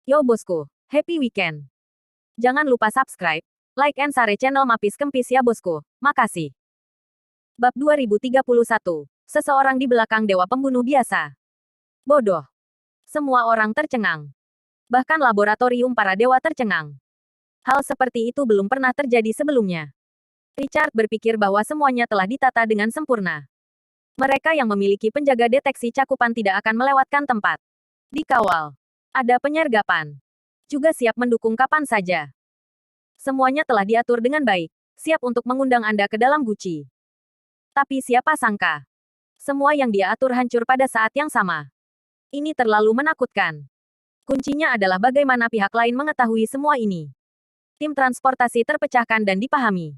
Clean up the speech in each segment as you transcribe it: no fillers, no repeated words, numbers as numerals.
Yo bosku, happy weekend. Jangan lupa subscribe, like and share channel Mapis Kempis ya bosku. Makasih. Bab 2031. Seseorang di belakang dewa pembunuh biasa. Bodoh. Semua orang tercengang. Bahkan laboratorium para dewa tercengang. Hal seperti itu belum pernah terjadi sebelumnya. Richard berpikir bahwa semuanya telah ditata dengan sempurna. Mereka yang memiliki penjaga deteksi cakupan tidak akan melewatkan tempat. Dikawal. Ada penyergapan. Juga siap mendukung kapan saja. Semuanya telah diatur dengan baik, siap untuk mengundang Anda ke dalam guci. Tapi siapa sangka? Semua yang dia atur hancur pada saat yang sama. Ini terlalu menakutkan. Kuncinya adalah bagaimana pihak lain mengetahui semua ini. Tim transportasi terpecahkan dan dipahami.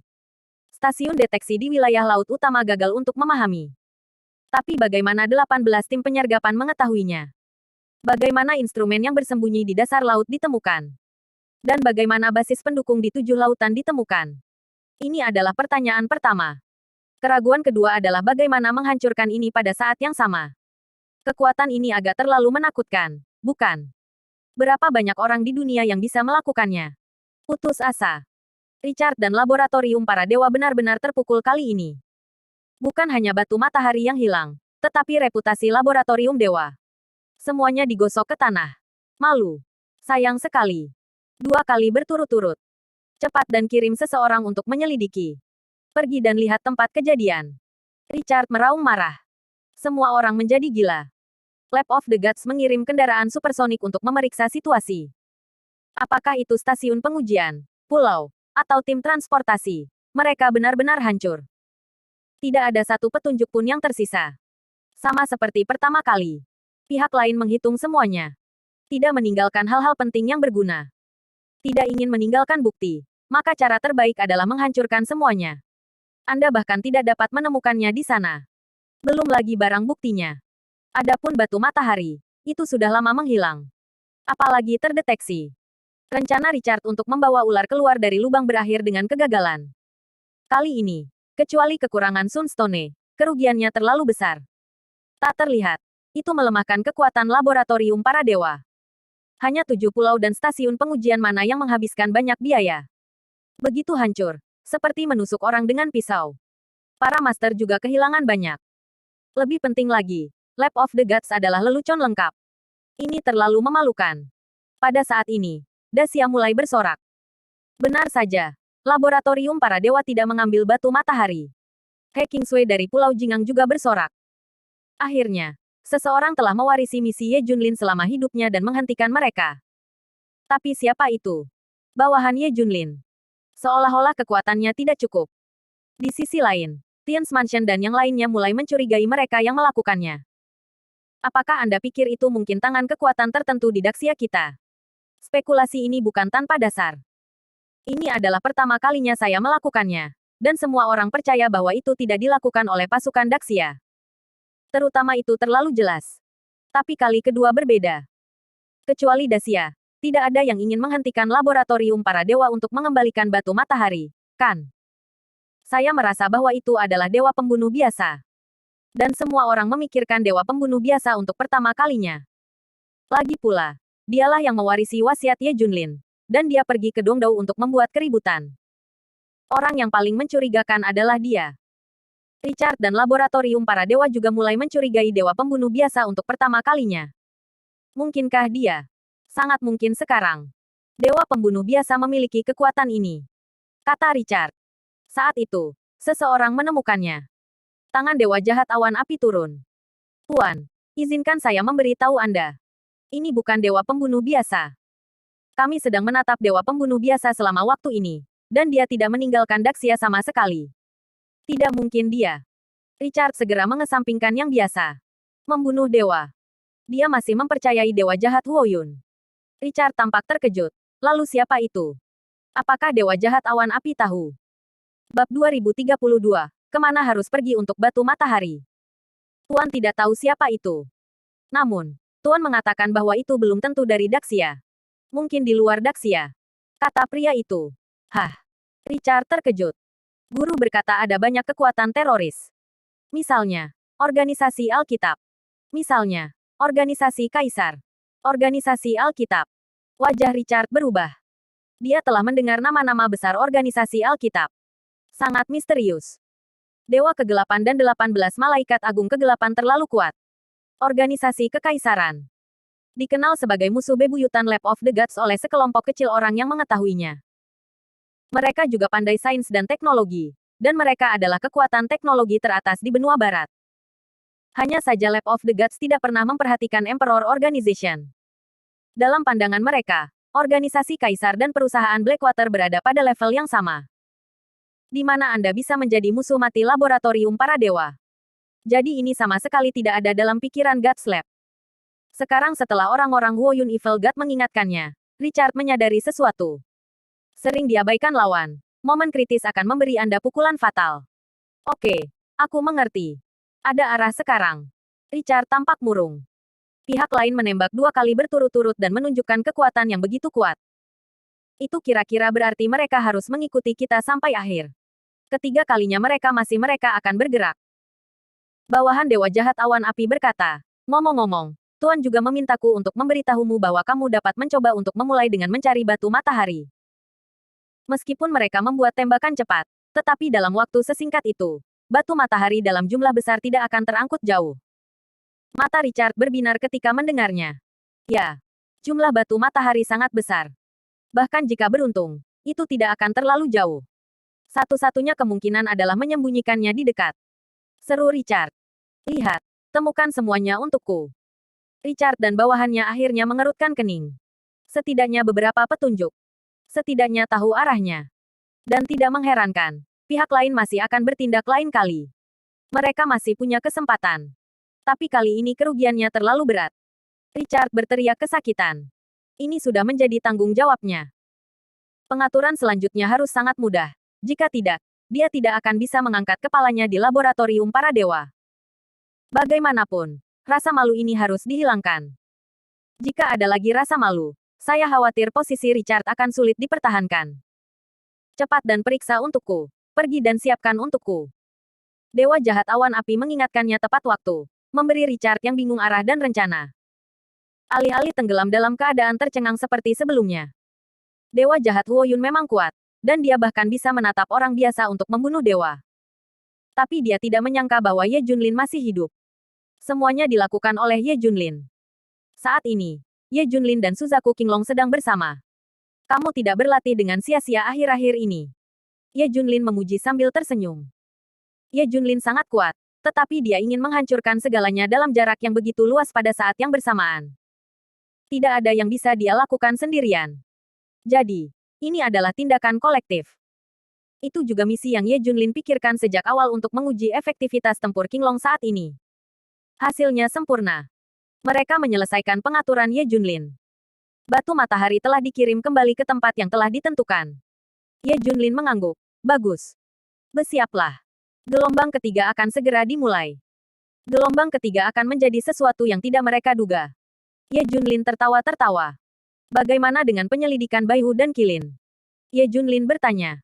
Stasiun deteksi di wilayah laut utama gagal untuk memahami. Tapi bagaimana 18 tim penyergapan mengetahuinya? Bagaimana instrumen yang bersembunyi di dasar laut ditemukan? Dan bagaimana basis pendukung di 7 lautan ditemukan? Ini adalah pertanyaan pertama. Keraguan kedua adalah bagaimana menghancurkan ini pada saat yang sama. Kekuatan ini agak terlalu menakutkan, bukan? Berapa banyak orang di dunia yang bisa melakukannya? Putus asa. Richard dan laboratorium para dewa benar-benar terpukul kali ini. Bukan hanya batu matahari yang hilang, tetapi reputasi laboratorium dewa. Semuanya digosok ke tanah. Malu. Sayang sekali. 2 kali berturut-turut. Cepat dan kirim seseorang untuk menyelidiki. Pergi dan lihat tempat kejadian. Richard meraung marah. Semua orang menjadi gila. Lab of the Gods mengirim kendaraan supersonik untuk memeriksa situasi. Apakah itu stasiun pengujian, pulau, atau tim transportasi? Mereka benar-benar hancur. Tidak ada satu petunjuk pun yang tersisa. Sama seperti pertama kali. Pihak lain menghitung semuanya. Tidak meninggalkan hal-hal penting yang berguna. Tidak ingin meninggalkan bukti, maka cara terbaik adalah menghancurkan semuanya. Anda bahkan tidak dapat menemukannya di sana. Belum lagi barang buktinya. Adapun batu matahari, itu sudah lama menghilang. Apalagi terdeteksi. Rencana Richard untuk membawa ular keluar dari lubang berakhir dengan kegagalan. Kali ini, kecuali kekurangan Sunstone, kerugiannya terlalu besar. Tak terlihat. Itu melemahkan kekuatan laboratorium para dewa. Hanya 7 pulau dan stasiun pengujian mana yang menghabiskan banyak biaya. Begitu hancur, seperti menusuk orang dengan pisau. Para master juga kehilangan banyak. Lebih penting lagi, Lab of the Gods adalah lelucon lengkap. Ini terlalu memalukan. Pada saat ini, Dacia mulai bersorak. Benar saja, laboratorium para dewa tidak mengambil batu matahari. He Kingsway dari Pulau Jingang juga bersorak. Akhirnya, seseorang telah mewarisi misi Ye Junlin selama hidupnya dan menghentikan mereka. Tapi siapa itu? Bawahan Ye Junlin. Seolah-olah kekuatannya tidak cukup. Di sisi lain, Tian's Mansion dan yang lainnya mulai mencurigai mereka yang melakukannya. Apakah Anda pikir itu mungkin tangan kekuatan tertentu di Daxia kita? Spekulasi ini bukan tanpa dasar. Ini adalah pertama kalinya saya melakukannya. Dan semua orang percaya bahwa itu tidak dilakukan oleh pasukan Daxia. Terutama itu terlalu jelas. Tapi kali kedua berbeda. Kecuali Dacia, tidak ada yang ingin menghentikan laboratorium para dewa untuk mengembalikan batu matahari, kan? Saya merasa bahwa itu adalah dewa pembunuh biasa. Dan semua orang memikirkan dewa pembunuh biasa untuk pertama kalinya. Lagi pula, dialah yang mewarisi wasiat Ye Junlin. Dan dia pergi ke Dongdao untuk membuat keributan. Orang yang paling mencurigakan adalah dia. Richard dan laboratorium para dewa juga mulai mencurigai dewa pembunuh biasa untuk pertama kalinya. Mungkinkah dia? Sangat mungkin sekarang. Dewa pembunuh biasa memiliki kekuatan ini. Kata Richard. Saat itu, seseorang menemukannya. Tangan dewa jahat awan api turun. Tuan, izinkan saya memberi tahu Anda. Ini bukan dewa pembunuh biasa. Kami sedang menatap dewa pembunuh biasa selama waktu ini. Dan dia tidak meninggalkan Daxia sama sekali. Tidak mungkin dia. Richard segera mengesampingkan yang biasa. Membunuh dewa. Dia masih mempercayai dewa jahat Huoyun. Richard tampak terkejut. Lalu siapa itu? Apakah dewa jahat awan api tahu? Bab 2032. Kemana harus pergi untuk batu matahari? Tuan tidak tahu siapa itu. Namun, Tuan mengatakan bahwa itu belum tentu dari Daxia. Mungkin di luar Daxia. Kata pria itu. Hah. Richard terkejut. Guru berkata ada banyak kekuatan teroris. Misalnya, organisasi Alkitab. Misalnya, organisasi Kaisar. Organisasi Alkitab. Wajah Richard berubah. Dia telah mendengar nama-nama besar organisasi Alkitab. Sangat misterius. Dewa Kegelapan dan 18 Malaikat Agung Kegelapan terlalu kuat. Organisasi Kekaisaran. Dikenal sebagai musuh bebuyutan Lab of the Gods oleh sekelompok kecil orang yang mengetahuinya. Mereka juga pandai sains dan teknologi. Dan mereka adalah kekuatan teknologi teratas di benua barat. Hanya saja Lab of the Gods tidak pernah memperhatikan Emperor Organization. Dalam pandangan mereka, organisasi Kaisar dan perusahaan Blackwater berada pada level yang sama. Di mana Anda bisa menjadi musuh mati laboratorium para dewa. Jadi ini sama sekali tidak ada dalam pikiran Gods Lab. Sekarang setelah orang-orang Huoyun Evil God mengingatkannya, Richard menyadari sesuatu. Sering diabaikan lawan, momen kritis akan memberi Anda pukulan fatal. Oke, aku mengerti. Ada arah sekarang. Richard tampak murung. Pihak lain menembak 2 kali berturut-turut dan menunjukkan kekuatan yang begitu kuat. Itu kira-kira berarti mereka harus mengikuti kita sampai akhir. Ketiga kalinya mereka akan bergerak. Bawahan Dewa Jahat Awan Api berkata, ngomong-ngomong, Tuan juga memintaku untuk memberitahumu bahwa kamu dapat mencoba untuk memulai dengan mencari batu matahari. Meskipun mereka membuat tembakan cepat, tetapi dalam waktu sesingkat itu, batu matahari dalam jumlah besar tidak akan terangkut jauh. Mata Richard berbinar ketika mendengarnya. Ya, jumlah batu matahari sangat besar. Bahkan jika beruntung, itu tidak akan terlalu jauh. Satu-satunya kemungkinan adalah menyembunyikannya di dekat. Seru Richard. Lihat, temukan semuanya untukku. Richard dan bawahannya akhirnya mengerutkan kening. Setidaknya beberapa petunjuk. Setidaknya tahu arahnya. Dan tidak mengherankan, pihak lain masih akan bertindak lain kali. Mereka masih punya kesempatan. Tapi kali ini kerugiannya terlalu berat. Richard berteriak kesakitan. Ini sudah menjadi tanggung jawabnya. Pengaturan selanjutnya harus sangat mudah. Jika tidak, dia tidak akan bisa mengangkat kepalanya di laboratorium para dewa. Bagaimanapun, rasa malu ini harus dihilangkan. Jika ada lagi rasa malu, saya khawatir posisi Richard akan sulit dipertahankan. Cepat dan periksa untukku. Pergi dan siapkan untukku. Dewa Jahat Awan Api mengingatkannya tepat waktu, memberi Richard yang bingung arah dan rencana. Alih-alih tenggelam dalam keadaan tercengang seperti sebelumnya. Dewa Jahat Huoyun memang kuat, dan dia bahkan bisa menatap orang biasa untuk membunuh dewa. Tapi dia tidak menyangka bahwa Ye Junlin masih hidup. Semuanya dilakukan oleh Ye Junlin. Saat ini, Ye Junlin dan Suzaku Qinglong sedang bersama. Kamu tidak berlatih dengan sia-sia akhir-akhir ini. Ye Junlin memuji sambil tersenyum. Ye Junlin sangat kuat, tetapi dia ingin menghancurkan segalanya dalam jarak yang begitu luas pada saat yang bersamaan. Tidak ada yang bisa dia lakukan sendirian. Jadi, ini adalah tindakan kolektif. Itu juga misi yang Ye Junlin pikirkan sejak awal untuk menguji efektivitas tempur Qinglong saat ini. Hasilnya sempurna. Mereka menyelesaikan pengaturan Ye Junlin. Batu matahari telah dikirim kembali ke tempat yang telah ditentukan. Ye Junlin mengangguk. Bagus. Bersiaplah. Gelombang ketiga akan segera dimulai. Gelombang ketiga akan menjadi sesuatu yang tidak mereka duga. Ye Junlin tertawa-tertawa. Bagaimana dengan penyelidikan Baihu dan Qilin? Ye Junlin bertanya.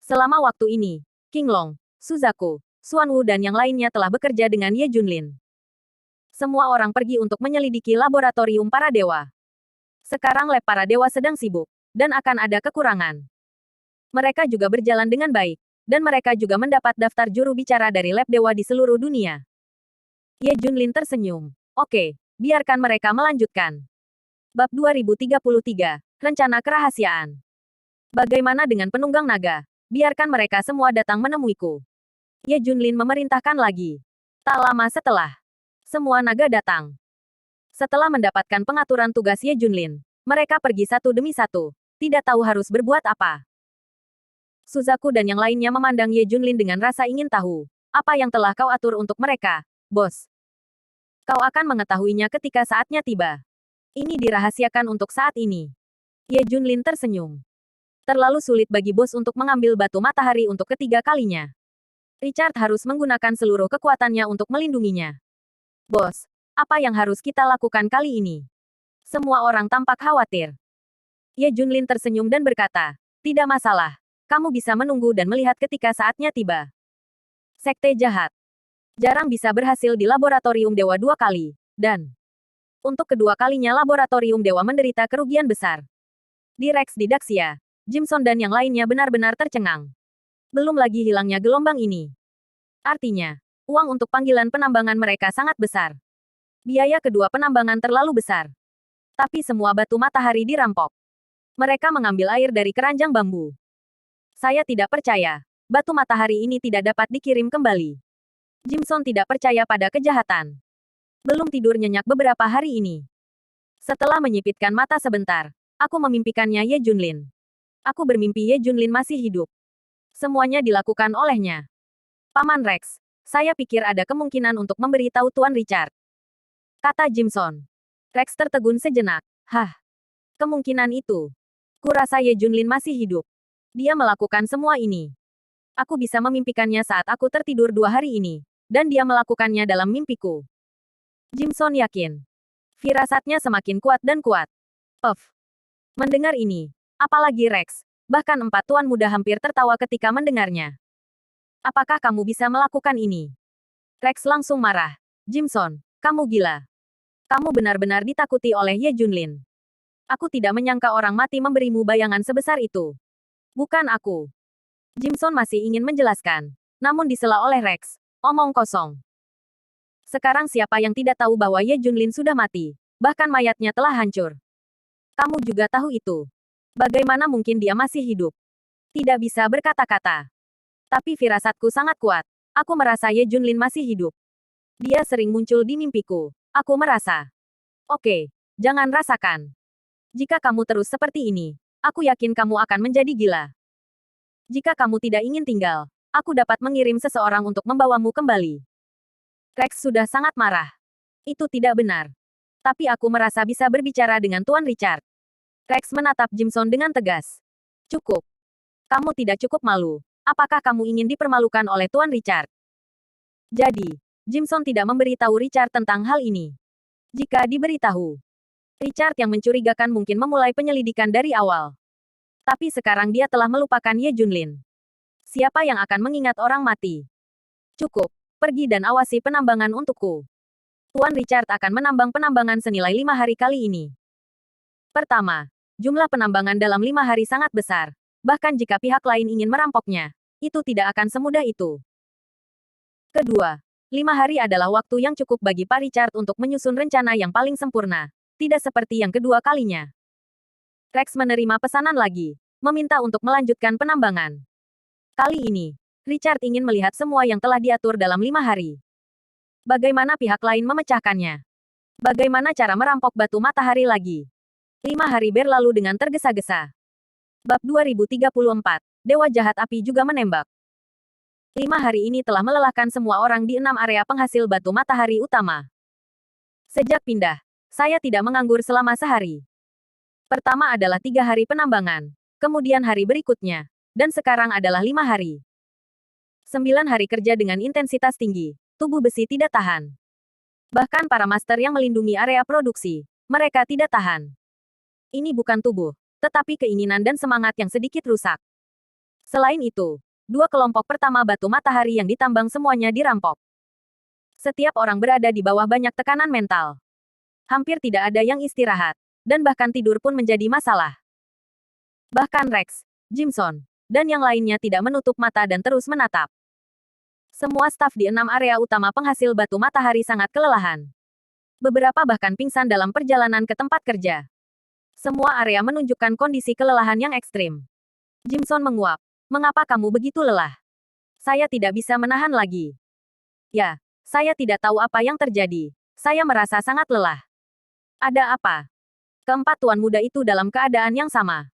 Selama waktu ini, Qinglong, Suzaku, Xuanwu dan yang lainnya telah bekerja dengan Ye Junlin. Semua orang pergi untuk menyelidiki laboratorium para dewa. Sekarang lab para dewa sedang sibuk, dan akan ada kekurangan. Mereka juga berjalan dengan baik, dan mereka juga mendapat daftar juru bicara dari lab dewa di seluruh dunia. Ye Junlin tersenyum. Oke, biarkan mereka melanjutkan. Bab 2033, Rencana Kerahasiaan. Bagaimana dengan penunggang naga? Biarkan mereka semua datang menemuiku. Ye Junlin memerintahkan lagi. Tak lama setelah, semua naga datang. Setelah mendapatkan pengaturan tugas Ye Junlin, mereka pergi satu demi satu, tidak tahu harus berbuat apa. Suzaku dan yang lainnya memandang Ye Junlin dengan rasa ingin tahu, apa yang telah kau atur untuk mereka, bos? Kau akan mengetahuinya ketika saatnya tiba. Ini dirahasiakan untuk saat ini. Ye Junlin tersenyum. Terlalu sulit bagi bos untuk mengambil batu matahari untuk ketiga kalinya. Richard harus menggunakan seluruh kekuatannya untuk melindunginya. Bos, apa yang harus kita lakukan kali ini? Semua orang tampak khawatir. Ye Junlin tersenyum dan berkata, tidak masalah. Kamu bisa menunggu dan melihat ketika saatnya tiba. Sekte jahat. Jarang bisa berhasil di laboratorium dewa 2 kali, dan Untuk kedua kalinya laboratorium dewa menderita kerugian besar. Di Rex di Daxia, Jimson dan yang lainnya benar-benar tercengang. Belum lagi hilangnya gelombang ini. Artinya, uang untuk panggilan penambangan mereka sangat besar. Biaya kedua penambangan terlalu besar. Tapi semua batu matahari dirampok. Mereka mengambil air dari keranjang bambu. Saya tidak percaya. Batu matahari ini tidak dapat dikirim kembali. Jimson tidak percaya pada kejahatan. Belum tidur nyenyak beberapa hari ini. Setelah menyipitkan mata sebentar, aku memimpikannya Ye Junlin. Aku bermimpi Ye Junlin masih hidup. Semuanya dilakukan olehnya. Paman Rex, saya pikir ada kemungkinan untuk memberitahu Tuan Richard. Kata Jimson. Rex tertegun sejenak. Hah? Kemungkinan itu. Kurasa Ye Junlin masih hidup. Dia melakukan semua ini. Aku bisa memimpikannya saat aku tertidur 2 hari ini. Dan dia melakukannya dalam mimpiku. Jimson yakin. Firasatnya semakin kuat dan kuat. Puff. Mendengar ini, apalagi Rex, bahkan 4 tuan muda hampir tertawa ketika mendengarnya. Apakah kamu bisa melakukan ini? Rex langsung marah. Jimson, kamu gila. Kamu benar-benar ditakuti oleh Ye Junlin. Aku tidak menyangka orang mati memberimu bayangan sebesar itu. Bukan aku. Jimson masih ingin menjelaskan, namun disela oleh Rex. Omong kosong. Sekarang siapa yang tidak tahu bahwa Ye Junlin sudah mati, bahkan mayatnya telah hancur. Kamu juga tahu itu. Bagaimana mungkin dia masih hidup? Tidak bisa berkata-kata. Tapi firasatku sangat kuat. Aku merasa Ye Junlin masih hidup. Dia sering muncul di mimpiku. Aku merasa. Oke, jangan rasakan. Jika kamu terus seperti ini, aku yakin kamu akan menjadi gila. Jika kamu tidak ingin tinggal, aku dapat mengirim seseorang untuk membawamu kembali. Rex sudah sangat marah. Itu tidak benar. Tapi aku merasa bisa berbicara dengan Tuan Richard. Rex menatap Jimson dengan tegas. Cukup. Kamu tidak cukup malu. Apakah kamu ingin dipermalukan oleh Tuan Richard? Jadi, Jimson tidak memberitahu Richard tentang hal ini. Jika diberitahu, Richard yang mencurigakan mungkin memulai penyelidikan dari awal. Tapi sekarang dia telah melupakan Ye Junlin. Siapa yang akan mengingat orang mati? Cukup. Pergi dan awasi penambangan untukku. Tuan Richard akan menambang penambangan senilai 5 hari kali ini. Pertama, jumlah penambangan dalam 5 hari sangat besar. Bahkan jika pihak lain ingin merampoknya, itu tidak akan semudah itu. Kedua, 5 hari adalah waktu yang cukup bagi Pak Richard untuk menyusun rencana yang paling sempurna. Tidak seperti yang kedua kalinya. Rex menerima pesanan lagi, meminta untuk melanjutkan penambangan. Kali ini, Richard ingin melihat semua yang telah diatur dalam 5 hari. Bagaimana pihak lain memecahkannya? Bagaimana cara merampok batu matahari lagi? 5 hari berlalu dengan tergesa-gesa. Bab 2034, Dewa Jahat Api juga menembak. 5 hari ini telah melelahkan semua orang di 6 area penghasil batu matahari utama. Sejak pindah, saya tidak menganggur selama sehari. Pertama adalah 3 hari penambangan, kemudian hari berikutnya, dan sekarang adalah 5 hari. 9 hari kerja dengan intensitas tinggi, tubuh besi tidak tahan. Bahkan para master yang melindungi area produksi, mereka tidak tahan. Ini bukan tubuh, tetapi keinginan dan semangat yang sedikit rusak. Selain itu, 2 kelompok pertama batu matahari yang ditambang semuanya dirampok. Setiap orang berada di bawah banyak tekanan mental. Hampir tidak ada yang istirahat, dan bahkan tidur pun menjadi masalah. Bahkan Rex, Jimson, dan yang lainnya tidak menutup mata dan terus menatap. Semua staf di 6 area utama penghasil batu matahari sangat kelelahan. Beberapa bahkan pingsan dalam perjalanan ke tempat kerja. Semua area menunjukkan kondisi kelelahan yang ekstrim. Jimson menguap. Mengapa kamu begitu lelah? Saya tidak bisa menahan lagi. Ya, saya tidak tahu apa yang terjadi. Saya merasa sangat lelah. Ada apa? Keempat tuan muda itu dalam keadaan yang sama.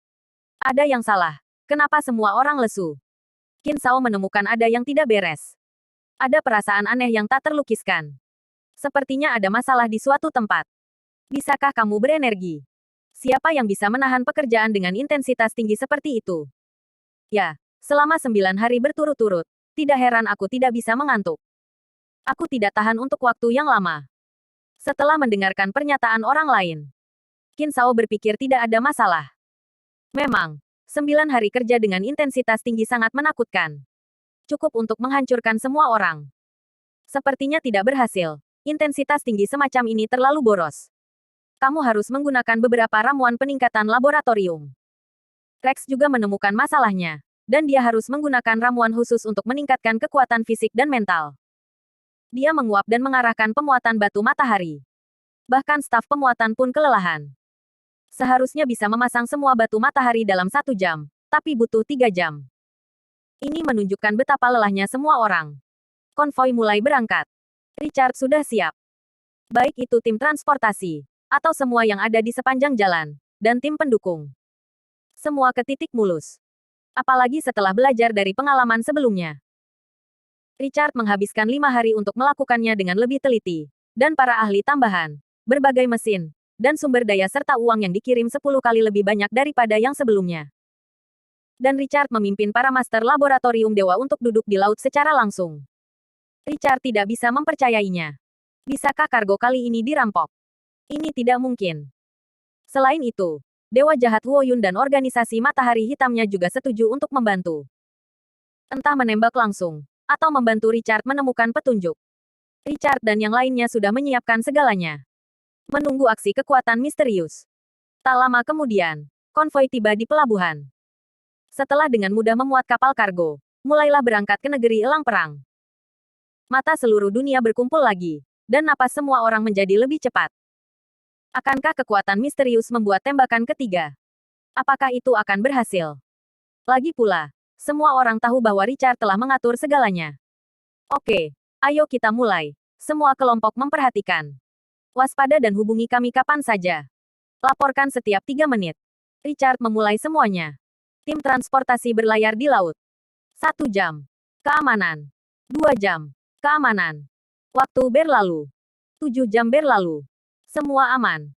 Ada yang salah. Kenapa semua orang lesu? Qin Shao menemukan ada yang tidak beres. Ada perasaan aneh yang tak terlukiskan. Sepertinya ada masalah di suatu tempat. Bisakah kamu berenergi? Siapa yang bisa menahan pekerjaan dengan intensitas tinggi seperti itu? Ya, selama 9 hari berturut-turut, tidak heran aku tidak bisa mengantuk. Aku tidak tahan untuk waktu yang lama. Setelah mendengarkan pernyataan orang lain, Qin Shao berpikir tidak ada masalah. Memang, 9 hari kerja dengan intensitas tinggi sangat menakutkan. Cukup untuk menghancurkan semua orang. Sepertinya tidak berhasil. Intensitas tinggi semacam ini terlalu boros. Kamu harus menggunakan beberapa ramuan peningkatan laboratorium. Rex juga menemukan masalahnya, dan dia harus menggunakan ramuan khusus untuk meningkatkan kekuatan fisik dan mental. Dia menguap dan mengarahkan pemuatan batu matahari. Bahkan staf pemuatan pun kelelahan. Seharusnya bisa memasang semua batu matahari dalam 1 jam, tapi butuh 3 jam. Ini menunjukkan betapa lelahnya semua orang. Konvoi mulai berangkat. Richard sudah siap. Baik itu tim transportasi, atau semua yang ada di sepanjang jalan, dan tim pendukung. Semua ke titik mulus. Apalagi setelah belajar dari pengalaman sebelumnya. Richard menghabiskan 5 hari untuk melakukannya dengan lebih teliti. Dan para ahli tambahan, berbagai mesin, dan sumber daya serta uang yang dikirim 10 kali lebih banyak daripada yang sebelumnya. Dan Richard memimpin para master laboratorium dewa untuk duduk di laut secara langsung. Richard tidak bisa mempercayainya. Bisakah kargo kali ini dirampok? Ini tidak mungkin. Selain itu, Dewa Jahat Huoyun dan organisasi Matahari Hitamnya juga setuju untuk membantu. Entah menembak langsung, atau membantu Richard menemukan petunjuk. Richard dan yang lainnya sudah menyiapkan segalanya. Menunggu aksi kekuatan misterius. Tak lama kemudian, konvoi tiba di pelabuhan. Setelah dengan mudah memuat kapal kargo, mulailah berangkat ke negeri elang perang. Mata seluruh dunia berkumpul lagi, dan napas semua orang menjadi lebih cepat. Akankah kekuatan misterius membuat tembakan ketiga? Apakah itu akan berhasil? Lagi pula, semua orang tahu bahwa Richard telah mengatur segalanya. Oke, ayo kita mulai. Semua kelompok memperhatikan. Waspada dan hubungi kami kapan saja. Laporkan setiap 3 menit. Richard memulai semuanya. Tim transportasi berlayar di laut. 1 jam. Keamanan. 2 jam. Keamanan. Waktu berlalu. 7 jam berlalu. Semua aman.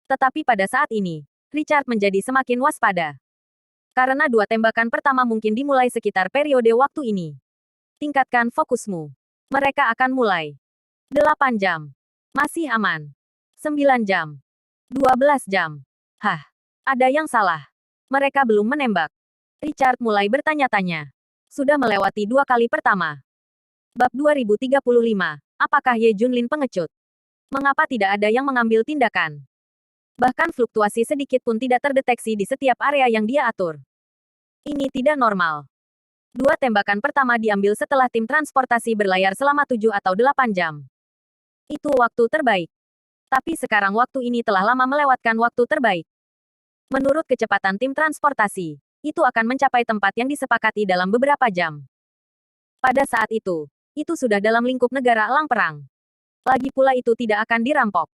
Tetapi pada saat ini, Richard menjadi semakin waspada. Karena 2 tembakan pertama mungkin dimulai sekitar periode waktu ini. Tingkatkan fokusmu. Mereka akan mulai. 8 jam. Masih aman. 9 jam. 12 jam. Hah, ada yang salah. Mereka belum menembak. Richard mulai bertanya-tanya. Sudah melewati 2 kali pertama. Bab 2035. Apakah Ye Junlin pengecut? Mengapa tidak ada yang mengambil tindakan? Bahkan fluktuasi sedikit pun tidak terdeteksi di setiap area yang dia atur. Ini tidak normal. 2 tembakan pertama diambil setelah tim transportasi berlayar selama 7 atau 8 jam. Itu waktu terbaik. Tapi sekarang waktu ini telah lama melewatkan waktu terbaik. Menurut kecepatan tim transportasi, itu akan mencapai tempat yang disepakati dalam beberapa jam. Pada saat itu sudah dalam lingkup negara elang perang. Lagi pula itu tidak akan dirampok.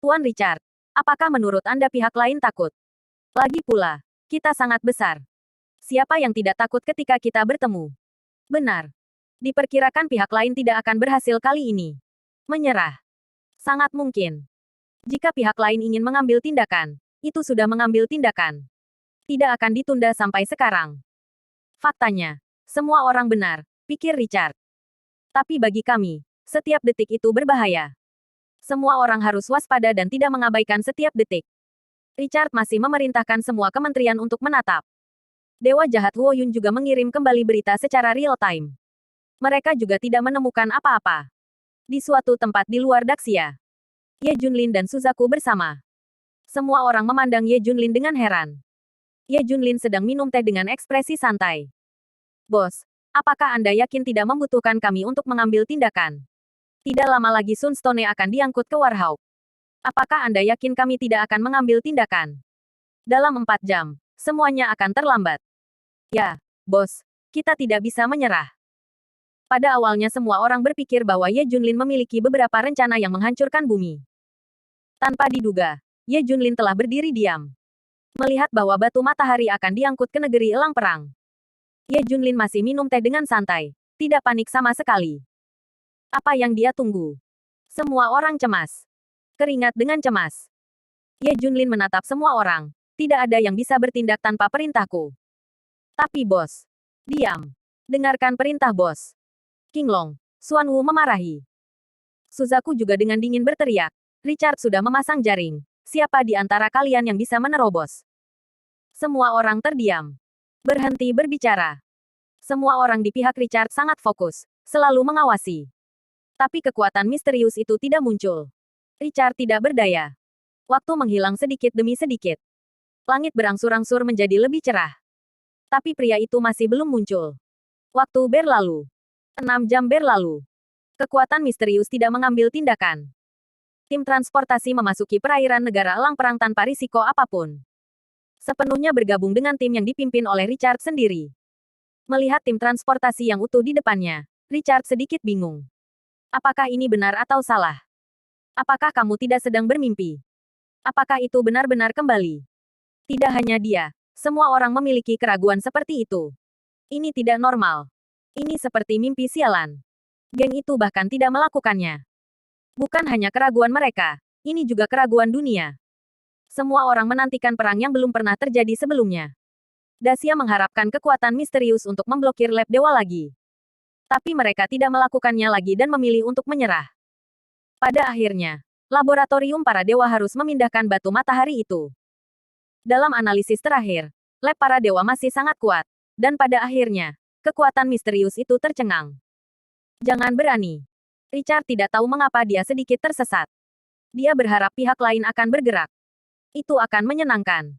Tuan Richard, apakah menurut Anda pihak lain takut? Lagi pula, kita sangat besar. Siapa yang tidak takut ketika kita bertemu? Benar. Diperkirakan pihak lain tidak akan berhasil kali ini. Menyerah. Sangat mungkin. Jika pihak lain ingin mengambil tindakan, itu sudah mengambil tindakan. Tidak akan ditunda sampai sekarang. Faktanya, semua orang benar, pikir Richard. Tapi bagi kami, setiap detik itu berbahaya. Semua orang harus waspada dan tidak mengabaikan setiap detik. Richard masih memerintahkan semua kementerian untuk menatap. Dewa Jahat Huoyun juga mengirim kembali berita secara real-time. Mereka juga tidak menemukan apa-apa. Di suatu tempat di luar Daxia, Ye Junlin dan Suzaku bersama. Semua orang memandang Ye Junlin dengan heran. Ye Junlin sedang minum teh dengan ekspresi santai. Bos, apakah Anda yakin tidak membutuhkan kami untuk mengambil tindakan? Tidak lama lagi Sunstone akan diangkut ke Warhawk. Apakah Anda yakin kami tidak akan mengambil tindakan? Dalam 4 jam, semuanya akan terlambat. Ya, bos, kita tidak bisa menyerah. Pada awalnya semua orang berpikir bahwa Ye Junlin memiliki beberapa rencana yang menghancurkan bumi. Tanpa diduga, Ye Junlin telah berdiri diam. Melihat bahwa batu matahari akan diangkut ke negeri elang perang. Ye Junlin masih minum teh dengan santai, tidak panik sama sekali. Apa yang dia tunggu? Semua orang cemas. Keringat dengan cemas. Ye Junlin menatap semua orang. Tidak ada yang bisa bertindak tanpa perintahku. Tapi bos. Diam. Dengarkan perintah bos. King Long, Xuan Wu memarahi. Suzaku juga dengan dingin berteriak. Richard sudah memasang jaring. Siapa di antara kalian yang bisa menerobos? Semua orang terdiam. Berhenti berbicara. Semua orang di pihak Richard sangat fokus. Selalu mengawasi. Tapi kekuatan misterius itu tidak muncul. Richard tidak berdaya. Waktu menghilang sedikit demi sedikit. Langit berangsur-angsur menjadi lebih cerah. Tapi pria itu masih belum muncul. Waktu berlalu. 6 jam berlalu. Kekuatan misterius tidak mengambil tindakan. Tim transportasi memasuki perairan negara elang perang tanpa risiko apapun. Sepenuhnya bergabung dengan tim yang dipimpin oleh Richard sendiri. Melihat tim transportasi yang utuh di depannya, Richard sedikit bingung. Apakah ini benar atau salah? Apakah kamu tidak sedang bermimpi? Apakah itu benar-benar kembali? Tidak hanya dia, semua orang memiliki keraguan seperti itu. Ini tidak normal. Ini seperti mimpi sialan. Geng itu bahkan tidak melakukannya. Bukan hanya keraguan mereka, ini juga keraguan dunia. Semua orang menantikan perang yang belum pernah terjadi sebelumnya. Dacia mengharapkan kekuatan misterius untuk memblokir lab dewa lagi. Tapi mereka tidak melakukannya lagi dan memilih untuk menyerah. Pada akhirnya, laboratorium para dewa harus memindahkan batu matahari itu. Dalam analisis terakhir, lab para dewa masih sangat kuat, dan pada akhirnya, kekuatan misterius itu tercengang. Jangan berani. Richard tidak tahu mengapa dia sedikit tersesat. Dia berharap pihak lain akan bergerak. Itu akan menyenangkan.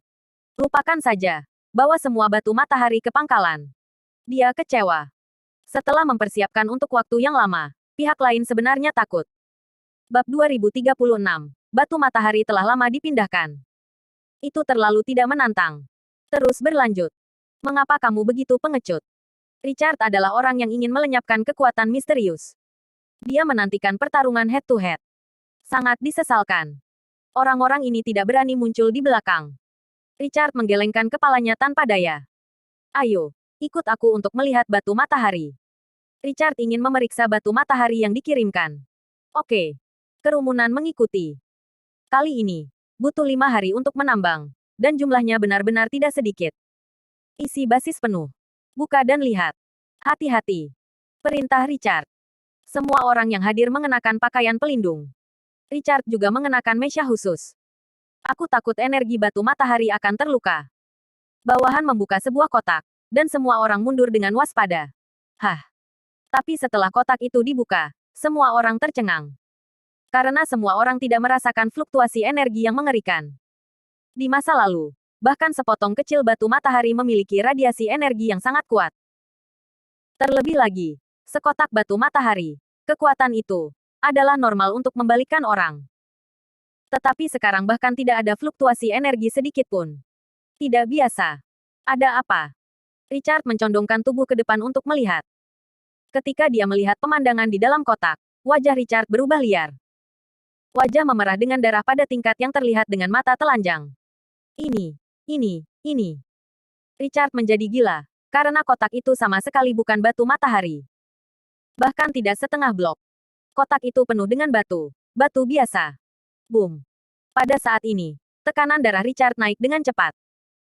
Lupakan saja bahwa semua batu matahari ke pangkalan. Dia kecewa. Setelah mempersiapkan untuk waktu yang lama, pihak lain sebenarnya takut. Bab 2036. Batu matahari telah lama dipindahkan. Itu terlalu tidak menantang. Terus berlanjut. Mengapa kamu begitu pengecut? Richard adalah orang yang ingin melenyapkan kekuatan misterius. Dia menantikan pertarungan head-to-head. Sangat disesalkan. Orang-orang ini tidak berani muncul di belakang. Richard menggelengkan kepalanya tanpa daya. Ayo, ikut aku untuk melihat batu matahari. Richard ingin memeriksa batu matahari yang dikirimkan. Oke. Kerumunan mengikuti. Kali ini, butuh 5 hari untuk menambang. Dan jumlahnya benar-benar tidak sedikit. Isi basis penuh. Buka dan lihat. Hati-hati. Perintah Richard. Semua orang yang hadir mengenakan pakaian pelindung. Richard juga mengenakan mesyah khusus. Aku takut energi batu matahari akan terluka. Bawahan membuka sebuah kotak, dan semua orang mundur dengan waspada. Hah. Tapi setelah kotak itu dibuka, semua orang tercengang. Karena semua orang tidak merasakan fluktuasi energi yang mengerikan. Di masa lalu, bahkan sepotong kecil batu matahari memiliki radiasi energi yang sangat kuat. Terlebih lagi, sekotak batu matahari, kekuatan itu, adalah normal untuk membalikkan orang. Tetapi sekarang bahkan tidak ada fluktuasi energi sedikit pun. Tidak biasa. Ada apa? Richard mencondongkan tubuh ke depan untuk melihat. Ketika dia melihat pemandangan di dalam kotak, wajah Richard berubah liar. Wajah memerah dengan darah pada tingkat yang terlihat dengan mata telanjang. Ini. Richard menjadi gila, karena kotak itu sama sekali bukan batu matahari. Bahkan tidak setengah blok. Kotak itu penuh dengan batu biasa. Boom. Pada saat ini, tekanan darah Richard naik dengan cepat.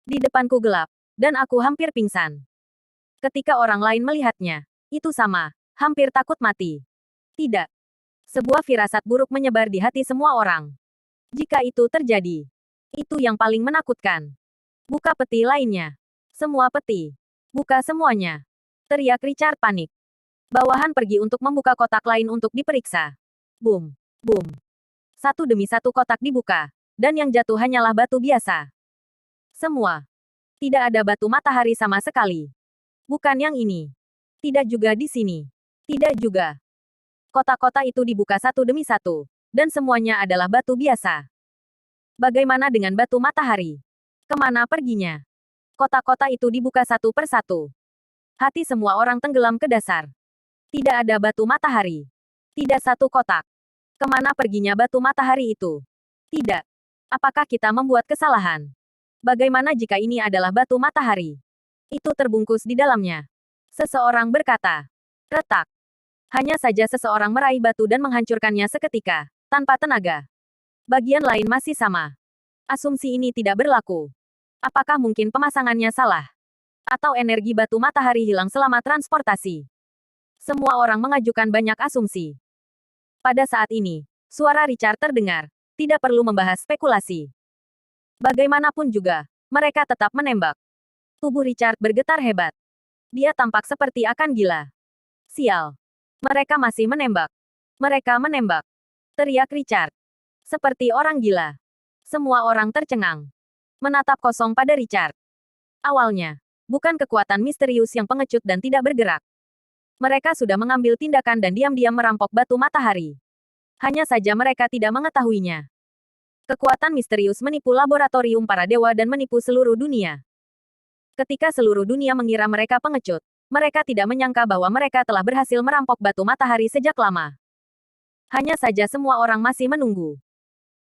Di depanku gelap, dan aku hampir pingsan. Ketika orang lain melihatnya, itu sama, hampir takut mati. Tidak. Sebuah firasat buruk menyebar di hati semua orang. Jika itu terjadi, itu yang paling menakutkan. Buka peti lainnya. Semua peti. Buka semuanya. Teriak Richard panik. Bawahan pergi untuk membuka kotak lain untuk diperiksa. Boom. Boom. Satu demi satu kotak dibuka. Dan yang jatuh hanyalah batu biasa. Semua. Tidak ada batu matahari sama sekali. Bukan yang ini. Tidak juga di sini. Tidak juga. Kotak-kotak itu dibuka satu demi satu. Dan semuanya adalah batu biasa. Bagaimana dengan batu matahari? Kemana perginya? Kotak-kotak itu dibuka satu per satu. Hati semua orang tenggelam ke dasar. Tidak ada batu matahari. Tidak satu kotak. Kemana perginya batu matahari itu? Tidak. Apakah kita membuat kesalahan? Bagaimana jika ini adalah batu matahari? Itu terbungkus di dalamnya. Seseorang berkata. Retak. Hanya saja seseorang meraih batu dan menghancurkannya seketika, tanpa tenaga. Bagian lain masih sama. Asumsi ini tidak berlaku. Apakah mungkin pemasangannya salah? Atau energi batu matahari hilang selama transportasi? Semua orang mengajukan banyak asumsi. Pada saat ini, suara Richard terdengar. Tidak perlu membahas spekulasi. Bagaimanapun juga, mereka tetap menembak. Tubuh Richard bergetar hebat. Dia tampak seperti akan gila. Sial. Mereka masih menembak. Mereka menembak. Teriak Richard. Seperti orang gila. Semua orang tercengang. Menatap kosong pada Richard. Awalnya, bukan kekuatan misterius yang pengecut dan tidak bergerak. Mereka sudah mengambil tindakan dan diam-diam merampok batu matahari. Hanya saja mereka tidak mengetahuinya. Kekuatan misterius menipu laboratorium para dewa dan menipu seluruh dunia. Ketika seluruh dunia mengira mereka pengecut, mereka tidak menyangka bahwa mereka telah berhasil merampok batu matahari sejak lama. Hanya saja semua orang masih menunggu.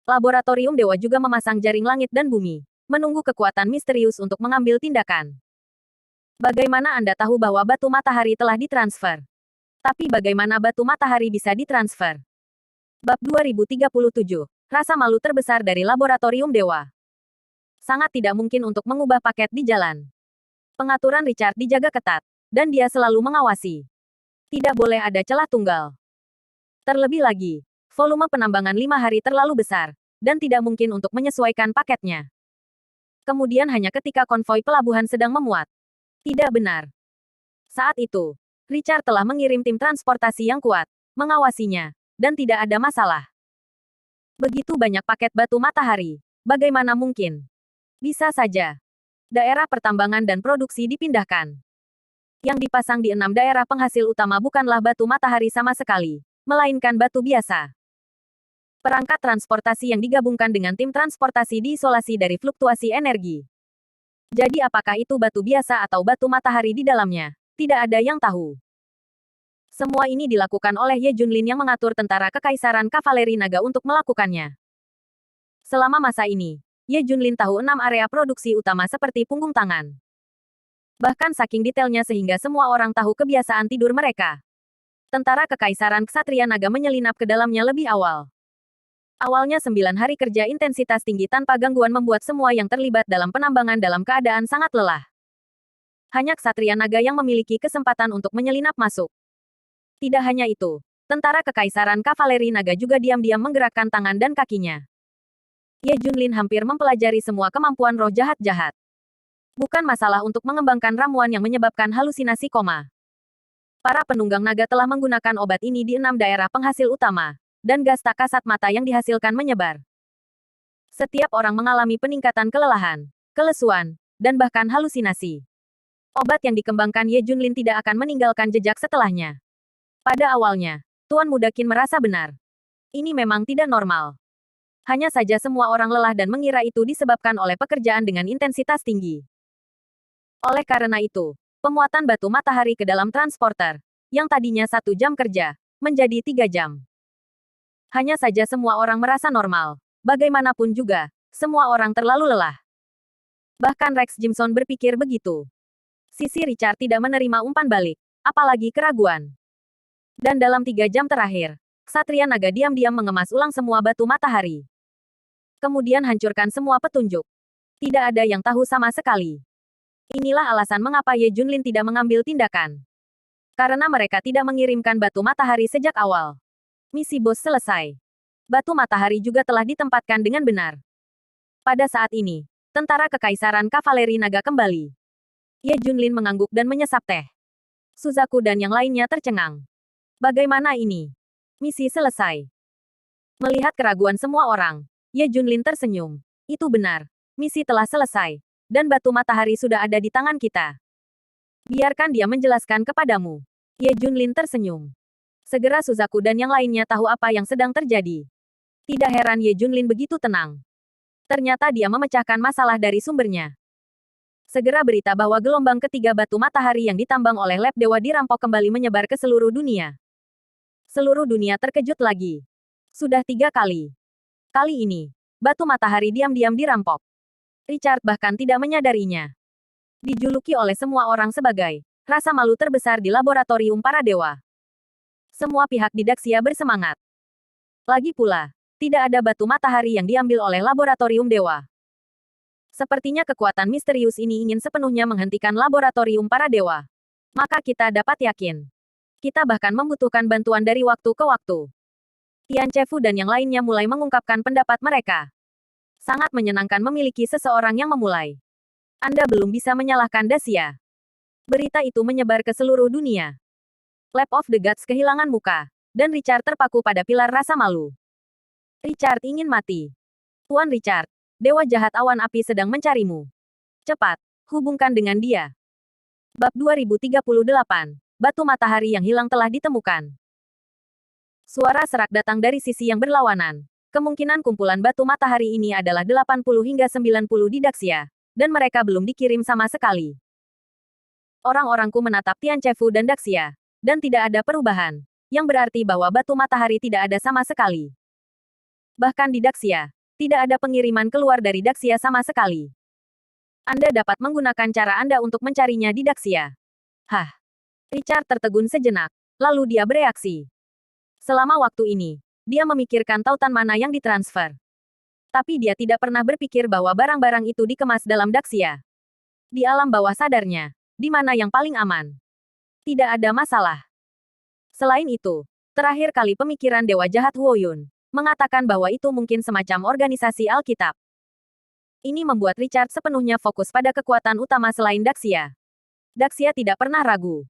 Laboratorium dewa juga memasang jaring langit dan bumi, menunggu kekuatan misterius untuk mengambil tindakan. Bagaimana Anda tahu bahwa batu matahari telah ditransfer? Tapi bagaimana batu matahari bisa ditransfer? Bab 2037. Rasa malu terbesar dari laboratorium dewa. Sangat tidak mungkin untuk mengubah paket di jalan. Pengaturan Richard dijaga ketat, dan dia selalu mengawasi. Tidak boleh ada celah tunggal. Terlebih lagi, volume penambangan 5 hari terlalu besar, dan tidak mungkin untuk menyesuaikan paketnya. Kemudian hanya ketika konvoi pelabuhan sedang memuat. Tidak benar. Saat itu, Richard telah mengirim tim transportasi yang kuat, mengawasinya, dan tidak ada masalah. Begitu banyak paket batu matahari, bagaimana mungkin? Bisa saja. Daerah pertambangan dan produksi dipindahkan. Yang dipasang di 6 daerah penghasil utama bukanlah batu matahari sama sekali, melainkan batu biasa. Perangkat transportasi yang digabungkan dengan tim transportasi diisolasi dari fluktuasi energi. Jadi apakah itu batu biasa atau batu matahari di dalamnya? Tidak ada yang tahu. Semua ini dilakukan oleh Ye Junlin yang mengatur tentara Kekaisaran Kavaleri Naga untuk melakukannya. Selama masa ini, Ye Junlin tahu 6 area produksi utama seperti punggung tangan. Bahkan saking detailnya sehingga semua orang tahu kebiasaan tidur mereka. Tentara Kekaisaran Ksatria Naga menyelinap ke dalamnya lebih awal. Awalnya 9 hari kerja intensitas tinggi tanpa gangguan membuat semua yang terlibat dalam penambangan dalam keadaan sangat lelah. Hanya Ksatria Naga yang memiliki kesempatan untuk menyelinap masuk. Tidak hanya itu, tentara Kekaisaran Kavaleri Naga juga diam-diam menggerakkan tangan dan kakinya. Ye Junlin hampir mempelajari semua kemampuan roh jahat-jahat. Bukan masalah untuk mengembangkan ramuan yang menyebabkan halusinasi koma. Para penunggang naga telah menggunakan obat ini di 6 daerah penghasil utama, dan gas tak kasat mata yang dihasilkan menyebar. Setiap orang mengalami peningkatan kelelahan, kelesuan, dan bahkan halusinasi. Obat yang dikembangkan Ye Junlin tidak akan meninggalkan jejak setelahnya. Pada awalnya, Tuan Muda Qin merasa benar. Ini memang tidak normal. Hanya saja semua orang lelah dan mengira itu disebabkan oleh pekerjaan dengan intensitas tinggi. Oleh karena itu, pemuatan batu matahari ke dalam transporter, yang tadinya 1 jam kerja, menjadi 3 jam. Hanya saja semua orang merasa normal. Bagaimanapun juga, semua orang terlalu lelah. Bahkan Rex Jimson berpikir begitu. Sisi Richard tidak menerima umpan balik, apalagi keraguan. Dan dalam 3 jam terakhir, Ksatria Naga diam-diam mengemas ulang semua batu matahari. Kemudian hancurkan semua petunjuk. Tidak ada yang tahu sama sekali. Inilah alasan mengapa Ye Junlin tidak mengambil tindakan. Karena mereka tidak mengirimkan batu matahari sejak awal. Misi bos selesai. Batu matahari juga telah ditempatkan dengan benar. Pada saat ini, tentara Kekaisaran Kavaleri Naga kembali. Ye Junlin mengangguk dan menyesap teh. Suzaku dan yang lainnya tercengang. Bagaimana ini? Misi selesai. Melihat keraguan semua orang, Ye Junlin tersenyum. Itu benar. Misi telah selesai. Dan batu matahari sudah ada di tangan kita. Biarkan dia menjelaskan kepadamu. Ye Junlin tersenyum. Segera Suzaku dan yang lainnya tahu apa yang sedang terjadi. Tidak heran Ye Junlin begitu tenang. Ternyata dia memecahkan masalah dari sumbernya. Segera berita bahwa gelombang ketiga batu matahari yang ditambang oleh lab dewa dirampok kembali menyebar ke seluruh dunia. Seluruh dunia terkejut lagi. Sudah 3 kali. Kali ini, batu matahari diam-diam dirampok. Richard bahkan tidak menyadarinya. Dijuluki oleh semua orang sebagai rasa malu terbesar di laboratorium para dewa. Semua pihak di Daxia bersemangat. Lagi pula, tidak ada batu matahari yang diambil oleh laboratorium dewa. Sepertinya kekuatan misterius ini ingin sepenuhnya menghentikan laboratorium para dewa. Maka kita dapat yakin. Kita bahkan membutuhkan bantuan dari waktu ke waktu. Tian Chefu dan yang lainnya mulai mengungkapkan pendapat mereka. Sangat menyenangkan memiliki seseorang yang memulai. Anda belum bisa menyalahkan Daxia. Berita itu menyebar ke seluruh dunia. Lab of the Gods kehilangan muka, dan Richard terpaku pada pilar rasa malu. Richard ingin mati. Tuan Richard, Dewa Jahat Awan Api sedang mencarimu. Cepat, hubungkan dengan dia. Bab 2038. Batu matahari yang hilang telah ditemukan. Suara serak datang dari sisi yang berlawanan. Kemungkinan kumpulan batu matahari ini adalah 80 hingga 90 di Daxia, dan mereka belum dikirim sama sekali. Orang-orangku menatap Tianchefu dan Daxia, dan tidak ada perubahan, yang berarti bahwa batu matahari tidak ada sama sekali. Bahkan di Daxia, tidak ada pengiriman keluar dari Daxia sama sekali. Anda dapat menggunakan cara Anda untuk mencarinya di Daxia. Hah? Richard tertegun sejenak, lalu dia bereaksi. Selama waktu ini, dia memikirkan tautan mana yang ditransfer. Tapi dia tidak pernah berpikir bahwa barang-barang itu dikemas dalam Daxia. Di alam bawah sadarnya, di mana yang paling aman. Tidak ada masalah. Selain itu, terakhir kali pemikiran Dewa Jahat Huoyun mengatakan bahwa itu mungkin semacam organisasi Alkitab. Ini membuat Richard sepenuhnya fokus pada kekuatan utama selain Daxia. Daxia tidak pernah ragu.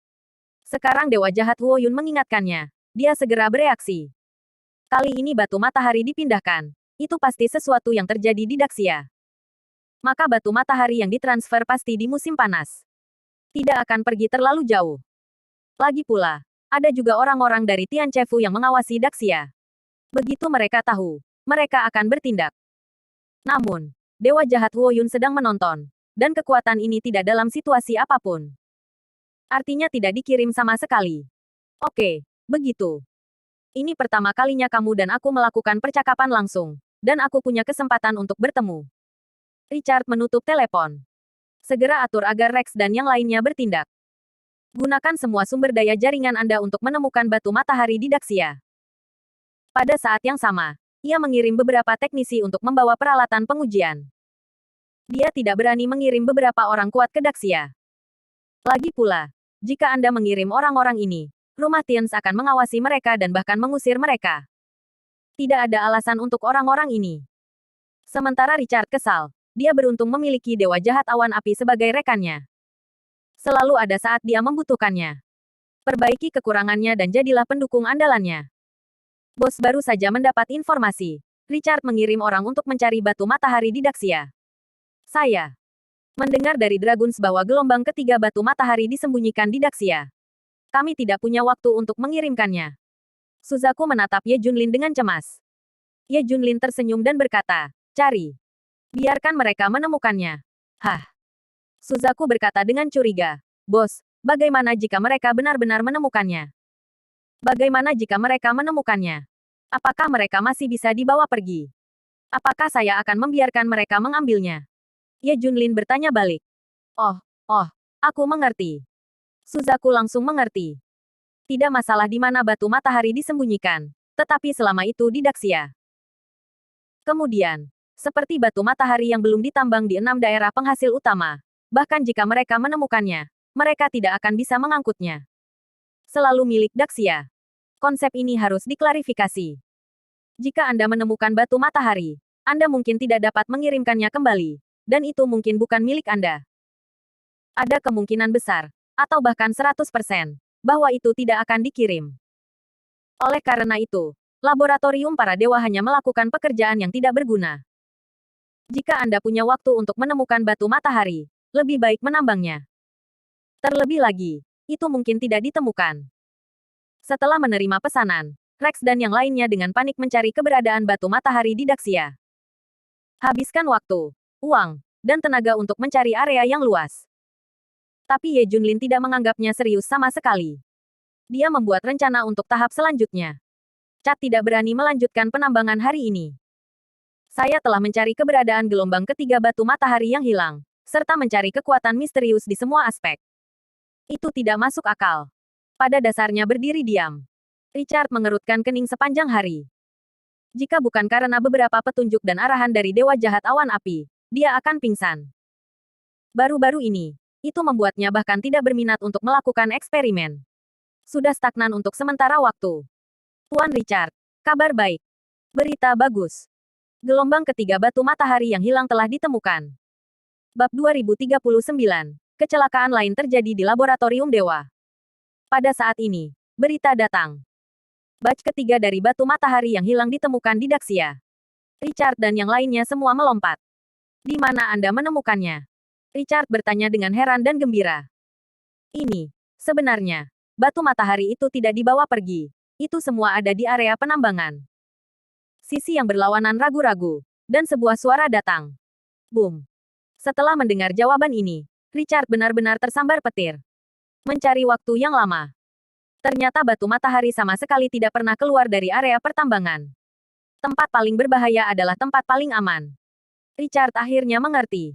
Sekarang Dewa Jahat Huoyun mengingatkannya. Dia segera bereaksi. Kali ini batu matahari dipindahkan. Itu pasti sesuatu yang terjadi di Daxia. Maka batu matahari yang ditransfer pasti di musim panas. Tidak akan pergi terlalu jauh. Lagi pula, ada juga orang-orang dari Tianchefu yang mengawasi Daxia. Begitu mereka tahu, mereka akan bertindak. Namun, Dewa Jahat Huoyun sedang menonton, dan kekuatan ini tidak dalam situasi apapun. Artinya tidak dikirim sama sekali. Oke, begitu. Ini pertama kalinya kamu dan aku melakukan percakapan langsung, dan aku punya kesempatan untuk bertemu. Richard menutup telepon. Segera atur agar Rex dan yang lainnya bertindak. Gunakan semua sumber daya jaringan Anda untuk menemukan batu matahari di Daxia. Pada saat yang sama, ia mengirim beberapa teknisi untuk membawa peralatan pengujian. Dia tidak berani mengirim beberapa orang kuat ke Daxia. Lagi pula, jika Anda mengirim orang-orang ini, rumah Tians akan mengawasi mereka dan bahkan mengusir mereka. Tidak ada alasan untuk orang-orang ini. Sementara Richard kesal, dia beruntung memiliki Dewa Jahat Awan Api sebagai rekannya. Selalu ada saat dia membutuhkannya. Perbaiki kekurangannya dan jadilah pendukung andalannya. Bos baru saja mendapat informasi. Richard mengirim orang untuk mencari batu matahari di Daxia. Saya mendengar dari Dragons bahwa gelombang ketiga batu matahari disembunyikan di Daxia. Kami tidak punya waktu untuk mengirimkannya. Suzaku menatap Ye Junlin dengan cemas. Ye Junlin tersenyum dan berkata, cari. Biarkan mereka menemukannya. Hah? Suzaku berkata dengan curiga. Bos, bagaimana jika mereka benar-benar menemukannya? Bagaimana jika mereka menemukannya? Apakah mereka masih bisa dibawa pergi? Apakah saya akan membiarkan mereka mengambilnya? Ye Junlin bertanya balik. Oh, aku mengerti. Suzaku langsung mengerti. Tidak masalah di mana batu matahari disembunyikan, tetapi selama itu di Daxia. Kemudian, seperti batu matahari yang belum ditambang di 6 daerah penghasil utama, bahkan jika mereka menemukannya, mereka tidak akan bisa mengangkutnya. Selalu milik Daxia. Konsep ini harus diklarifikasi. Jika Anda menemukan batu matahari, Anda mungkin tidak dapat mengirimkannya kembali, dan itu mungkin bukan milik Anda. Ada kemungkinan besar, atau bahkan 100%, bahwa itu tidak akan dikirim. Oleh karena itu, laboratorium para dewa hanya melakukan pekerjaan yang tidak berguna. Jika Anda punya waktu untuk menemukan batu matahari, lebih baik menambangnya. Terlebih lagi, itu mungkin tidak ditemukan. Setelah menerima pesanan, Rex dan yang lainnya dengan panik mencari keberadaan batu matahari di Daxia. Habiskan waktu, uang, dan tenaga untuk mencari area yang luas. Tapi Ye Junlin tidak menganggapnya serius sama sekali. Dia membuat rencana untuk tahap selanjutnya. Cat tidak berani melanjutkan penambangan hari ini. Saya telah mencari keberadaan gelombang ketiga batu matahari yang hilang, serta mencari kekuatan misterius di semua aspek. Itu tidak masuk akal. Pada dasarnya berdiri diam. Richard mengerutkan kening sepanjang hari. Jika bukan karena beberapa petunjuk dan arahan dari Dewa Jahat Awan Api, dia akan pingsan. Baru-baru ini, itu membuatnya bahkan tidak berminat untuk melakukan eksperimen. Sudah stagnan untuk sementara waktu. Tuan Richard, kabar baik. Berita bagus. Gelombang ketiga batu matahari yang hilang telah ditemukan. Bab 2039. Kecelakaan lain terjadi di laboratorium dewa. Pada saat ini, berita datang. Batch ketiga dari batu matahari yang hilang ditemukan di Daxia. Richard dan yang lainnya semua melompat. Di mana Anda menemukannya? Richard bertanya dengan heran dan gembira. Ini, sebenarnya, batu matahari itu tidak dibawa pergi. Itu semua ada di area penambangan. Sisi yang berlawanan ragu-ragu. Dan sebuah suara datang. Boom. Setelah mendengar jawaban ini, Richard benar-benar tersambar petir. Mencari waktu yang lama. Ternyata batu matahari sama sekali tidak pernah keluar dari area pertambangan. Tempat paling berbahaya adalah tempat paling aman. Richard akhirnya mengerti.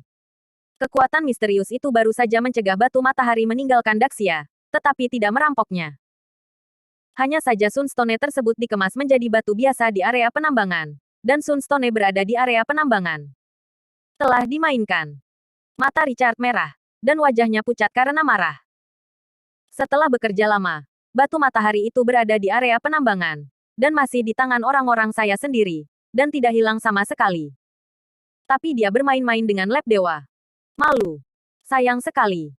Kekuatan misterius itu baru saja mencegah batu matahari meninggalkan Daxia, tetapi tidak merampoknya. Hanya saja Sunstone tersebut dikemas menjadi batu biasa di area penambangan, dan Sunstone berada di area penambangan. Telah dimainkan. Mata Richard merah, dan wajahnya pucat karena marah. Setelah bekerja lama, batu matahari itu berada di area penambangan, dan masih di tangan orang-orang saya sendiri, dan tidak hilang sama sekali. Tapi dia bermain-main dengan lab dewa. Malu. Sayang sekali.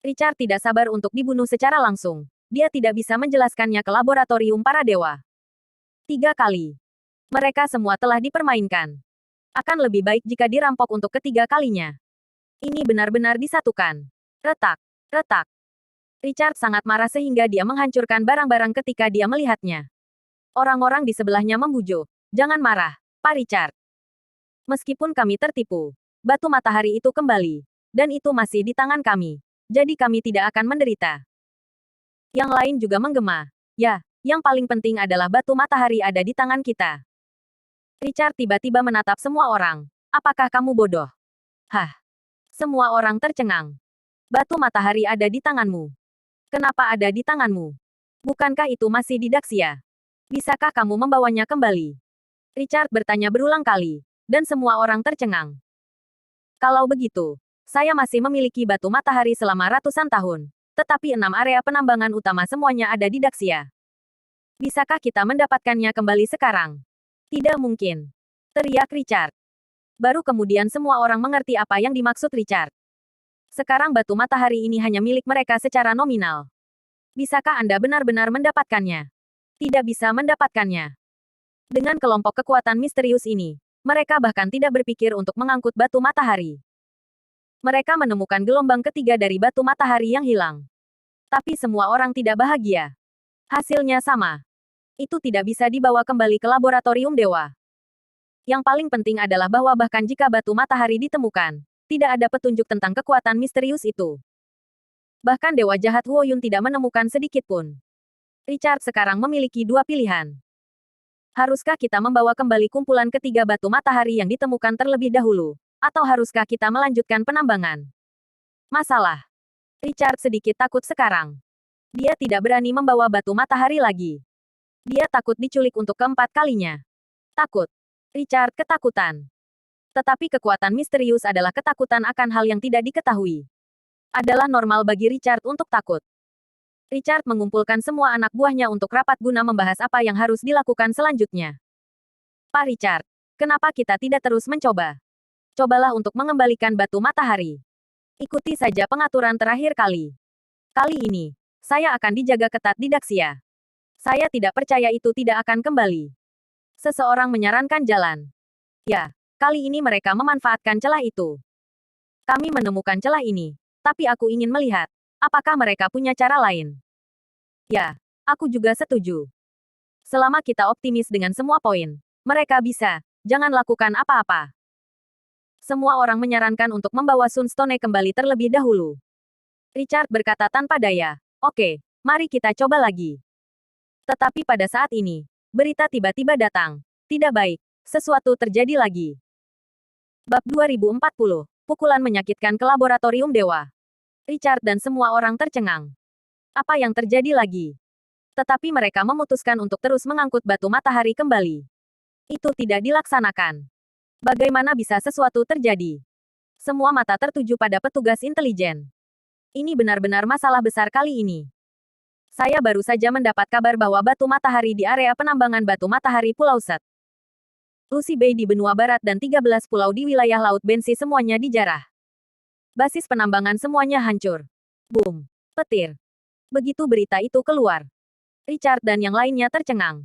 Richard tidak sabar untuk dibunuh secara langsung. Dia tidak bisa menjelaskannya ke laboratorium para dewa. 3 kali. Mereka semua telah dipermainkan. Akan lebih baik jika dirampok untuk ketiga kalinya. Ini benar-benar disatukan. Retak. Retak. Richard sangat marah sehingga dia menghancurkan barang-barang ketika dia melihatnya. Orang-orang di sebelahnya membujuk. Jangan marah, Pak Richard. Meskipun kami tertipu, batu matahari itu kembali. Dan itu masih di tangan kami. Jadi kami tidak akan menderita. Yang lain juga menggema. Ya, yang paling penting adalah batu matahari ada di tangan kita. Richard tiba-tiba menatap semua orang. Apakah kamu bodoh? Hah? Semua orang tercengang. Batu matahari ada di tanganmu. Kenapa ada di tanganmu? Bukankah itu masih di Daxia? Bisakah kamu membawanya kembali? Richard bertanya berulang kali, dan semua orang tercengang. Kalau begitu, saya masih memiliki batu matahari selama ratusan tahun. Tetapi 6 area penambangan utama semuanya ada di Daxia. Bisakah kita mendapatkannya kembali sekarang? Tidak mungkin. Teriak Richard. Baru kemudian semua orang mengerti apa yang dimaksud Richard. Sekarang batu matahari ini hanya milik mereka secara nominal. Bisakah Anda benar-benar mendapatkannya? Tidak bisa mendapatkannya. Dengan kelompok kekuatan misterius ini, mereka bahkan tidak berpikir untuk mengangkut batu matahari. Mereka menemukan gelombang ketiga dari batu matahari yang hilang. Tapi semua orang tidak bahagia. Hasilnya sama. Itu tidak bisa dibawa kembali ke laboratorium dewa. Yang paling penting adalah bahwa bahkan jika batu matahari ditemukan, tidak ada petunjuk tentang kekuatan misterius itu. Bahkan Dewa Jahat Huoyun tidak menemukan sedikit pun. Richard sekarang memiliki 2 pilihan. Haruskah kita membawa kembali kumpulan ketiga batu matahari yang ditemukan terlebih dahulu? Atau haruskah kita melanjutkan penambangan? Masalah. Richard sedikit takut sekarang. Dia tidak berani membawa batu matahari lagi. Dia takut diculik untuk keempat kalinya. Takut. Richard ketakutan. Tetapi kekuatan misterius adalah ketakutan akan hal yang tidak diketahui. Adalah normal bagi Richard untuk takut. Richard mengumpulkan semua anak buahnya untuk rapat guna membahas apa yang harus dilakukan selanjutnya. Pak Richard, kenapa kita tidak terus mencoba? Cobalah untuk mengembalikan batu matahari. Ikuti saja pengaturan terakhir kali. Kali ini, saya akan dijaga ketat di Daxia. Saya tidak percaya itu tidak akan kembali. Seseorang menyarankan jalan. Ya, kali ini mereka memanfaatkan celah itu. Kami menemukan celah ini, tapi aku ingin melihat, apakah mereka punya cara lain. Ya, aku juga setuju. Selama kita optimis dengan semua poin, mereka bisa, jangan lakukan apa-apa. Semua orang menyarankan untuk membawa Sunstone kembali terlebih dahulu. Richard berkata tanpa daya, oke, mari kita coba lagi. Tetapi pada saat ini, berita tiba-tiba datang. Tidak baik, sesuatu terjadi lagi. Bab 2040, pukulan menyakitkan ke laboratorium dewa. Richard dan semua orang tercengang. Apa yang terjadi lagi? Tetapi mereka memutuskan untuk terus mengangkut batu matahari kembali. Itu tidak dilaksanakan. Bagaimana bisa sesuatu terjadi? Semua mata tertuju pada petugas intelijen. Ini benar-benar masalah besar kali ini. Saya baru saja mendapat kabar bahwa batu matahari di area penambangan batu matahari Pulau Set. Lucy Bay di benua barat dan 13 pulau di wilayah Laut Bensi semuanya dijarah. Basis penambangan semuanya hancur. Boom. Petir. Begitu berita itu keluar, Richard dan yang lainnya tercengang.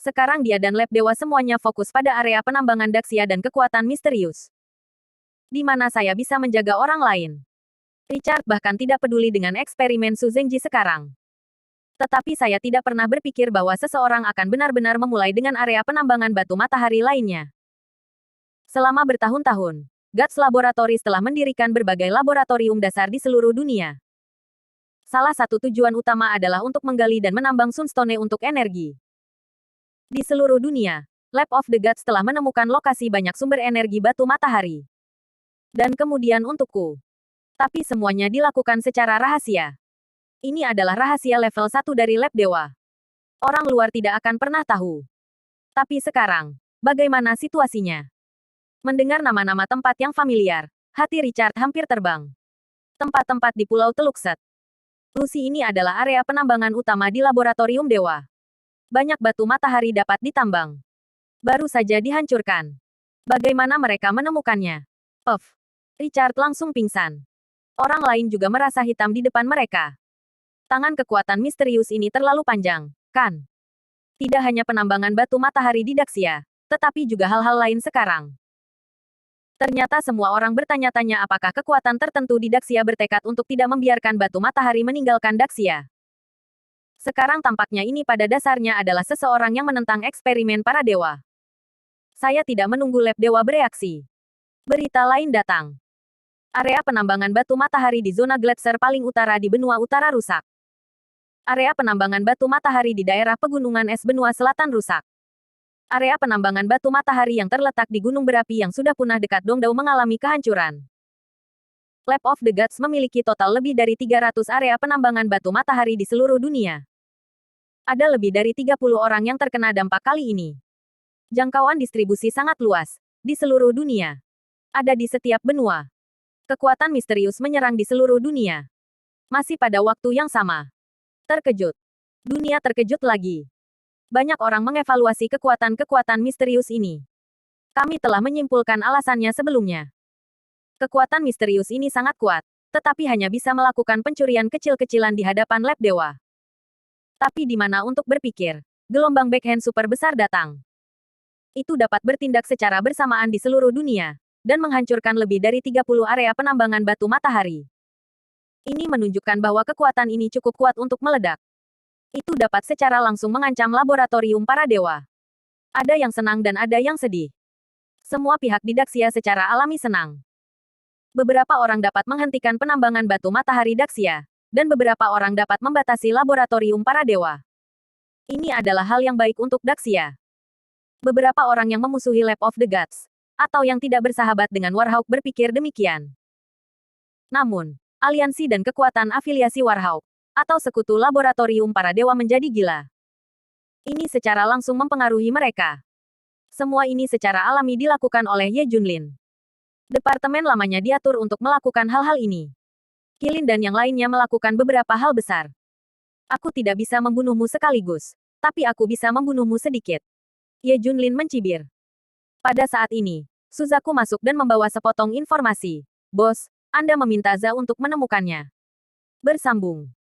Sekarang dia dan Lab Dewa semuanya fokus pada area penambangan Daxia dan kekuatan misterius. Di mana saya bisa menjaga orang lain? Richard bahkan tidak peduli dengan eksperimen Su Zengji sekarang. Tetapi saya tidak pernah berpikir bahwa seseorang akan benar-benar memulai dengan area penambangan batu matahari lainnya. Selama bertahun-tahun, Guts Laboratories telah mendirikan berbagai laboratorium dasar di seluruh dunia. Salah satu tujuan utama adalah untuk menggali dan menambang sunstone untuk energi. Di seluruh dunia, Lab of the Gods telah menemukan lokasi banyak sumber energi batu matahari. Dan kemudian untukku. Tapi semuanya dilakukan secara rahasia. Ini adalah rahasia level 1 dari Lab Dewa. Orang luar tidak akan pernah tahu. Tapi sekarang, bagaimana situasinya? Mendengar nama-nama tempat yang familiar, hati Richard hampir terbang. Tempat-tempat di Pulau Teluk Set. Lucy ini adalah area penambangan utama di laboratorium Dewa. Banyak batu matahari dapat ditambang. Baru saja dihancurkan. Bagaimana mereka menemukannya? Richard langsung pingsan. Orang lain juga merasa hitam di depan mereka. Tangan kekuatan misterius ini terlalu panjang, kan? Tidak hanya penambangan batu matahari di Daxia, tetapi juga hal-hal lain sekarang. Ternyata semua orang bertanya-tanya apakah kekuatan tertentu di Daxia bertekad untuk tidak membiarkan batu matahari meninggalkan Daxia. Sekarang tampaknya ini pada dasarnya adalah seseorang yang menentang eksperimen para dewa. Saya tidak menunggu Lab Dewa bereaksi. Berita lain datang. Area penambangan batu matahari di zona Gletser paling utara di benua utara rusak. Area penambangan batu matahari di daerah pegunungan es benua selatan rusak. Area penambangan batu matahari yang terletak di gunung berapi yang sudah punah dekat Dongdao mengalami kehancuran. Lab of the Gods memiliki total lebih dari 300 area penambangan batu matahari di seluruh dunia. Ada lebih dari 30 orang yang terkena dampak kali ini. Jangkauan distribusi sangat luas, di seluruh dunia. Ada di setiap benua. Kekuatan misterius menyerang di seluruh dunia. Masih pada waktu yang sama. Terkejut. Dunia terkejut lagi. Banyak orang mengevaluasi kekuatan-kekuatan misterius ini. Kami telah menyimpulkan alasannya sebelumnya. Kekuatan misterius ini sangat kuat, tetapi hanya bisa melakukan pencurian kecil-kecilan di hadapan Lab Dewa. Tapi di mana untuk berpikir, gelombang backhand super besar datang. Itu dapat bertindak secara bersamaan di seluruh dunia, dan menghancurkan lebih dari 30 area penambangan batu matahari. Ini menunjukkan bahwa kekuatan ini cukup kuat untuk meledak. Itu dapat secara langsung mengancam laboratorium para dewa. Ada yang senang dan ada yang sedih. Semua pihak di Daxia secara alami senang. Beberapa orang dapat menghentikan penambangan batu matahari Daxia, dan beberapa orang dapat membatasi laboratorium para dewa. Ini adalah hal yang baik untuk Daxia. Beberapa orang yang memusuhi Lab of the Gods, atau yang tidak bersahabat dengan Warhawk berpikir demikian. Namun, aliansi dan kekuatan afiliasi Warhawk, atau sekutu laboratorium para dewa menjadi gila. Ini secara langsung mempengaruhi mereka. Semua ini secara alami dilakukan oleh Ye Junlin. Departemen lamanya diatur untuk melakukan hal-hal ini. Qilin dan yang lainnya melakukan beberapa hal besar. Aku tidak bisa membunuhmu sekaligus, tapi aku bisa membunuhmu sedikit. Ye Junlin mencibir. Pada saat ini, Suzaku masuk dan membawa sepotong informasi. Bos, Anda meminta Za untuk menemukannya. Bersambung.